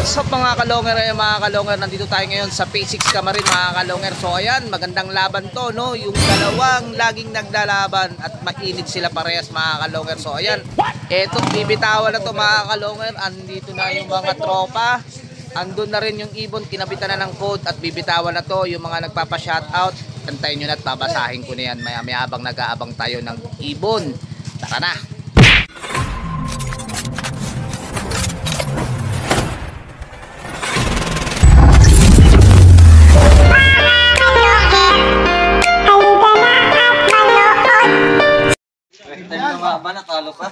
What's up mga kalonger? Ayan mga kalonger, nandito tayo ngayon sa P6 Camarin mga kalonger. So ayan, magandang laban to, no? Yung dalawang laging naglalaban at mainit sila parehas mga kalonger. So ayan, eto bibitawan na to mga kalonger. Andito na yung mga tropa. Andun na rin yung ibon, kinabitan na ng code at bibitawan na to yung mga nagpapa-shoutout. Kantayin nyo na at babasahin ko na yan maya habang nag-aabang tayo ng ibon. Tara na! First time lumaban, natalo pa.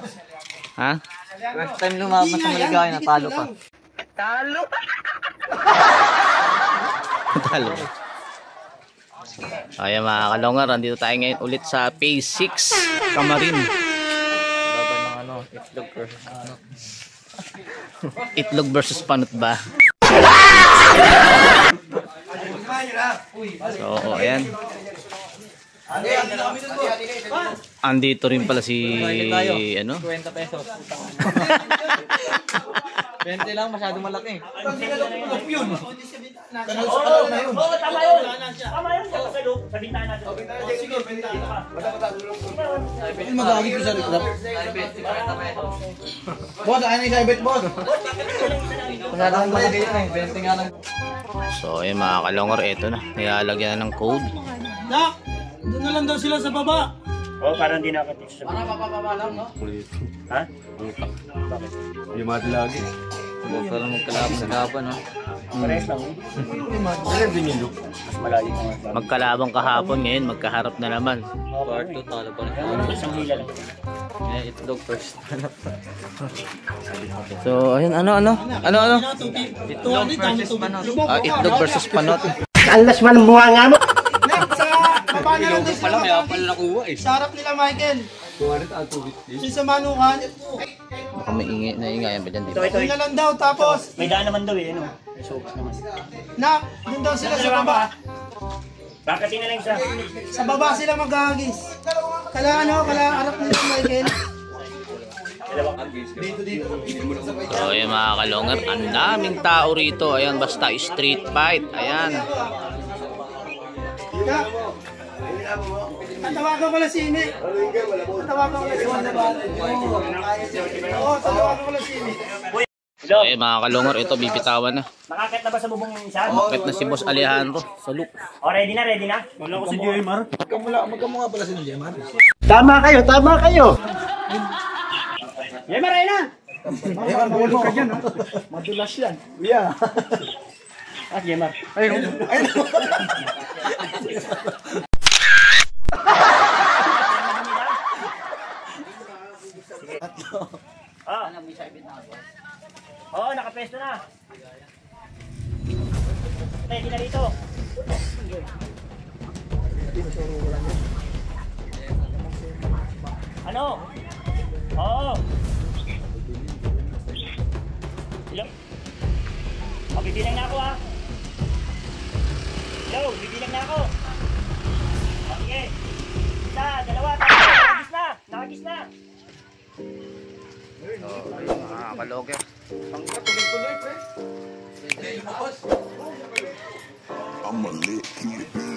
Ha? First time lumaban sa Maligaya, natalo pa. Talo! Talo. Ayan mga kalongar, andito tayo ngayon ulit sa Phase 6 Camarin. Laban ng ano, itlog versus ano. Itlog versus panot ba? So, ayan. Andito rin pala si ano? 20 pesos. 20 lang, masyado malaki. Oo, tama yun. Tama yun. Sa bintana natin. Sige, bintana. Magagawin ko sa rikap. Boss, ano yung saibit, boss? Masyadong malaki yun eh. 20 nga lang. So, ayan mga kalongar, eto na. Nilalagyan na ng code. Nak! Doon na lang daw sila sa baba. Oo, parang di nakatik sa baba. Para mapapapa lang, no? Ha? Bakit? Yung mati lagi. Parang magkalaban sa kapan, no? Parehas lang. Mas malayo mga. Magkalabang kahapon ngayon, magkaharap na naman. Part 2, talo pa rin. Isang hila lang. Eh, itlog first. So, ayun, ano? Itlog versus panot. Itlog versus panot. Alas man ang bunga nga mo. Baba na lang din sila. Kaya pala nakuha eh. Sa harap nila, Michael. 200 Sa manukan. Baka may naingayan ba dyan, di ba? Ito na lang daw, tapos. May daan naman daw eh, ano? May sopas naman. Nak, doon daw sila sa baba. Bakit na lang isa? Sa baba sila maghahagis. Kala harap nila, Michael. So, ayan mga kalongar, ang daming tao rito. Ayan, basta street fight. Ayan. Nak, tatawagan ko lang si Ine. Tatawagan ko lang si Wanda Bala. Oo, tatawagan ko lang si Ine. So, ayan mga kalongar, ito bibitawan na. Nakakit na ba sa bubong yung isa? Umakit na si Boss Alejandro sa loop. O, ready na? Wala ko si Jemar. Magkamukha pala si Jemar. Tama kayo. Jemar, ayun na! Jemar, bawalo ka dyan, ha? Madulas yan. Yeah. Ah, Jemar. Ayun. Oo, nakapesto na. Ready na dito. Ano? Oo. Hello? O, bibilang na ako ha. Hello, bibilang na ako. Okay. Isa, dalawa, tatlo. Nakagis na. So, ayun mga kalongar. I'ma let it be.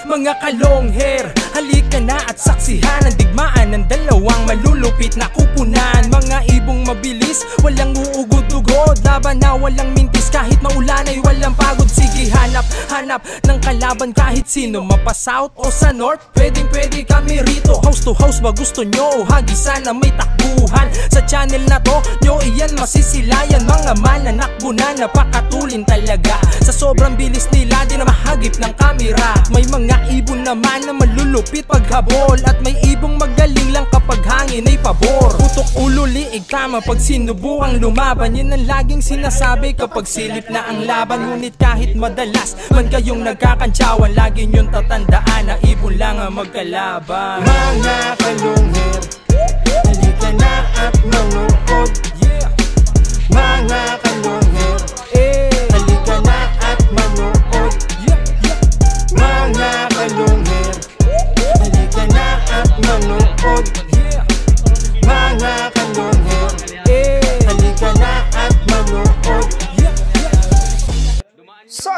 Mga kalongher, halika na at saksihan ang digmaan ng dalawang malulupit na kupunan. Mga ibong mabilis, walang uugod-ugod, laban na walang mintis kahit maulan ay walang pagod. Sige hanap ng kalaban kahit sino, mapa-south o sa north, pwede kami rito. House to house ba gusto nyo? Hagisan na may takbuhan sa channel na to, nyo iyan masisilayan. Mga mananakbo na napakatulin talaga, sa sobrang bilis nila di na mahagip ng kamera. May mga ibon naman na malulupit paghabol, at may ibong magaling lang kapag hangin ay pabor. Putok ulo, liig tama pag sinubukang lumaban, yun ang laging sinasabi kapag silip na ang laban. Ngunit kahit madalas man kayong nagkakantsawan, lagi nyong tatandaan na ibon lang ang magkalaban. Mga kalungher, halika na at manood. Mga kalungher, halika na at manood.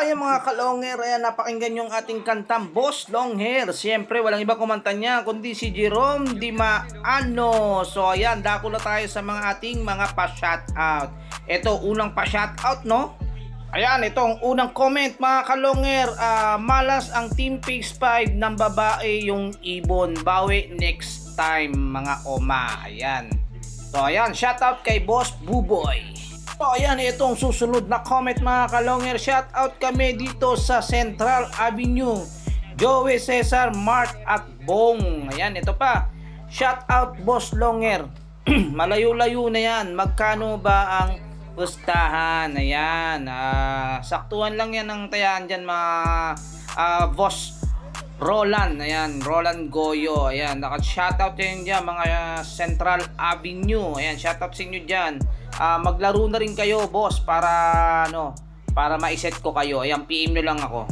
Ayan mga kalonger, ayan napakinggan yung ating kantang Boss Long Hair. Siyempre walang iba kumanta niya kundi si Jerome Di Maano. So ayan, dako na tayo sa mga ating mga pa-shoutout. Ito unang pa-shoutout, no? Ayan, itong unang comment mga kalonger. Malas ang Team Pix 5 ng babae yung ibon. Bawi next time mga oma. Ayan. So ayan, shoutout kay Boss Buboy. So ayan, itong susunod na comment mga kalonger. Shoutout kami dito sa Central Avenue. Joey, Cesar, Mark at Bong. Ayan, ito pa. Shoutout Boss Longer. Malayo-layo na yan. Magkano ba ang pustahan? Ayan. Saktuhan lang yan ng tayaan dyan mga Boss Roland. Ayan, Roland Goyo. Ayan, naka-shoutout yun dyan mga Central Avenue. Ayan, shoutout sa inyo dyan. Maglaro na rin kayo boss para para ma-set ko kayo. Ayan, PM nyo lang ako,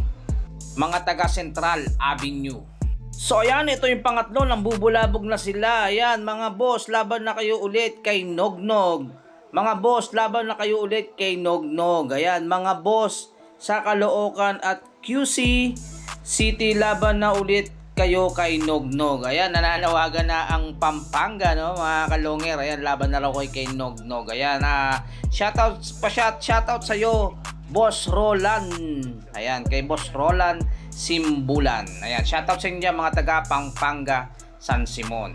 mga taga Central Avenue. So ayan, ito yung pangatlo, nang bubulabog na sila. Ayan mga boss, laban na kayo ulit kay Nognog. Mga boss, laban na kayo ulit kay Nognog. Ayan mga boss, sa Caloocan at QC City, laban na ulit kayo kay Nognog. Ayan, nananawagan na ang Pampanga, no mga kalonger. Ayan, laban na raw kay Nognog. Ayan, shoutout sa iyo Boss Roland. Ayan, kay Boss Roland Simbulan. Ayan, shoutout sa inyo mga taga Pampanga, San Simon.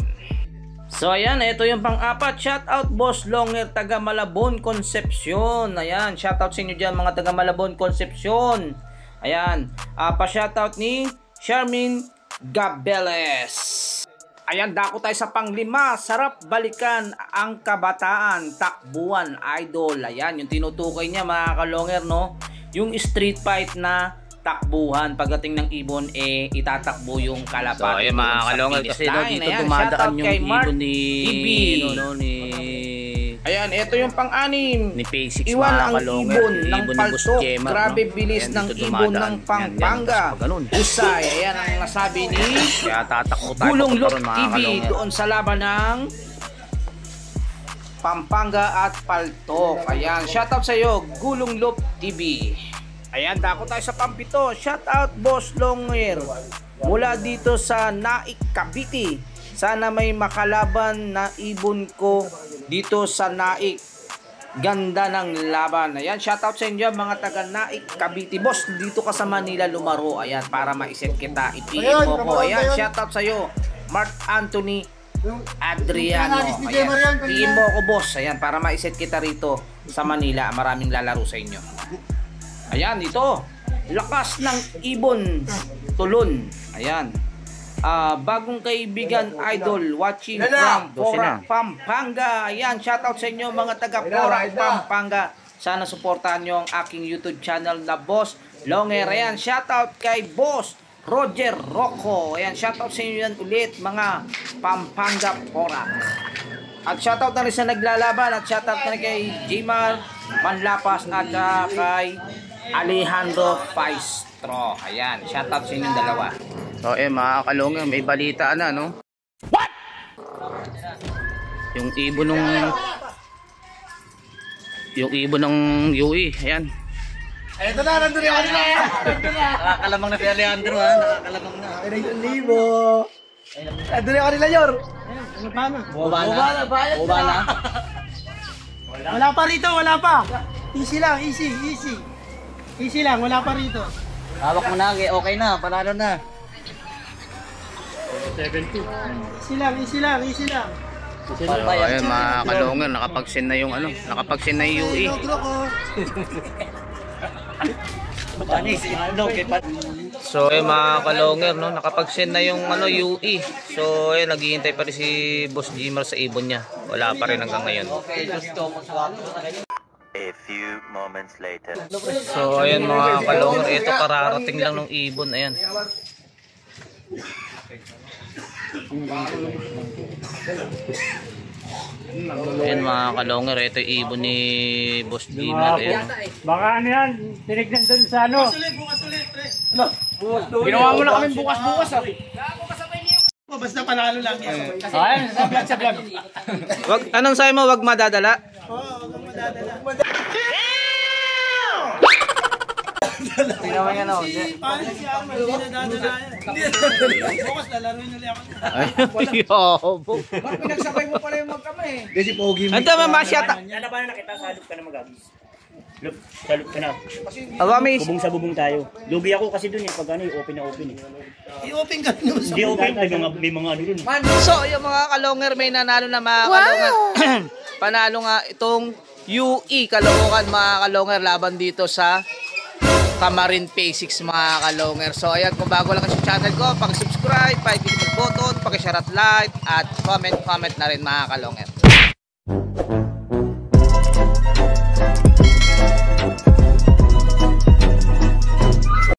So ayan, ito yung pang-apat. Shoutout Boss Longer, taga Malabon, Concepcion. Ayan, shoutout sa inyo dyan mga taga Malabon, Concepcion. Ayan, pa-shoutout ni Charmin Gabeles. Ayan, dako tayo sa pang-5. Sarap balikan ang kabataan, takbuhan, idol. Ayan, yung tinutukoy niya mga kalonger, no? Yung street fight na takbuhan. Pagdating ng ibon, itatakbo yung kalapati. So, ayan mga kalonger, kasi dito dumadaan yung ibon ni Ayan, ito yung pang-6. ni P6 Iwan mga ang kalonger. ibon ng Ni Boss paltok. Gemma, Grabe no? bilis Ayan, ng dito ibon dumadaan. ng Pampanga. Yan, ganun. Usay. Ayan ang nasabi ni Kaya tatakbo tayo Gulong Loop pagkaroon, mga TV kalonger. doon sa laban ng Pampanga at Paltok. Ayan, shoutout sa iyo Gulong Loop TV. Ayan, dako tayo sa pang-7. Shoutout Boss Longer mula dito sa Naik, Cavite. Sana may makalaban na ibon ko dito sa Naik. Ganda ng laban. Ayan, shoutout sa inyo mga taga Naik, Cavite. Boss, dito ka sa Manila lumaro. Ayan, para ma-set kita. I-PM mo ko. Ayan, shoutout sa iyo Mark Anthony Adriano. Ayan, PM mo ko boss. Ayan, para ma-set kita rito sa Manila. Maraming lalaro sa inyo. Ayan, dito. Lakas ng ibon. Tulon. Ayan. Bagong kaibigan idol watching from Porac, Pampanga. Ayan, shoutout sa inyo mga taga Porac, Pampanga. Sana suportahan nyo ang aking YouTube channel na Boss Longer. Ayan, shoutout kay Boss Roger Rocco. Ayan, shoutout sa inyo yan ulit mga Pampanga, Porac. At shoutout na rin sa naglalaban. At shoutout na rin kay Jmar Manlapas at kay Alejandro Paistro. Ayan, shoutout sa inyong dalawa. So mga kalonger, may balita na, no? What? Yung ibon ng UE, ayan. Ito na, nandun yung kanila. Nakakalamang na si Alejandro, ha? Nakakalamang na. Libo. Nandun yung kanila, Yor. Ano pa na? Boba na. Wala pa rito, wala pa. Easy lang, easy. Easy lang, wala pa rito. Hawak mo na, okay na, panalo na. 7-2. Easy lang. So, ayan mga kalonger, nakapag-send na yung UE. So ayun mga kalonger, no, nakapag-send na yung UE. So ayun, naghihintay pa rin si Boss Jmar sa ibon niya. Wala pa rin hanggang ngayon. A few moments later. So ayun mga kalonger, ito kararating lang ng ibon. Ayan. Ayan mga kalonger, ito yung ibon ni Boss Jmar. Ayan. Baka ano yan, tinignan doon sa ano. Bukas ulit, pre. Ginawa mo na kami bukas. Basta panalo lang yan. Ayan, sa vlog. Wag, anong sabi mo, wag madadala? Oo, wag madadala. Hindi naman yan ako. Paano si Arman? Hindi na dadala yan. Bukas lalaroin ulit ako. Yobo. Pinagsabay mo pala yung magkamay. Ito mamasyata. Ano ba na nakita? Salop ka na magagis. Salop ka na. Awamis. Bubong sa bubong tayo. Lugi ako kasi dun eh. Pag ano, open na open eh. I-open ka naman sa bubong. Hindi open. May mga ano dun. So, yung mga kalonger may nanalo na mga kalonger. Panalo nga itong UE Caloocan mga kalonger laban dito sa Camarin P6 mga kalonger. So, ayan, kung bago lang sa channel ko, paki-subscribe, paki-click button, paki-share at like, at comment na rin mga kalonger.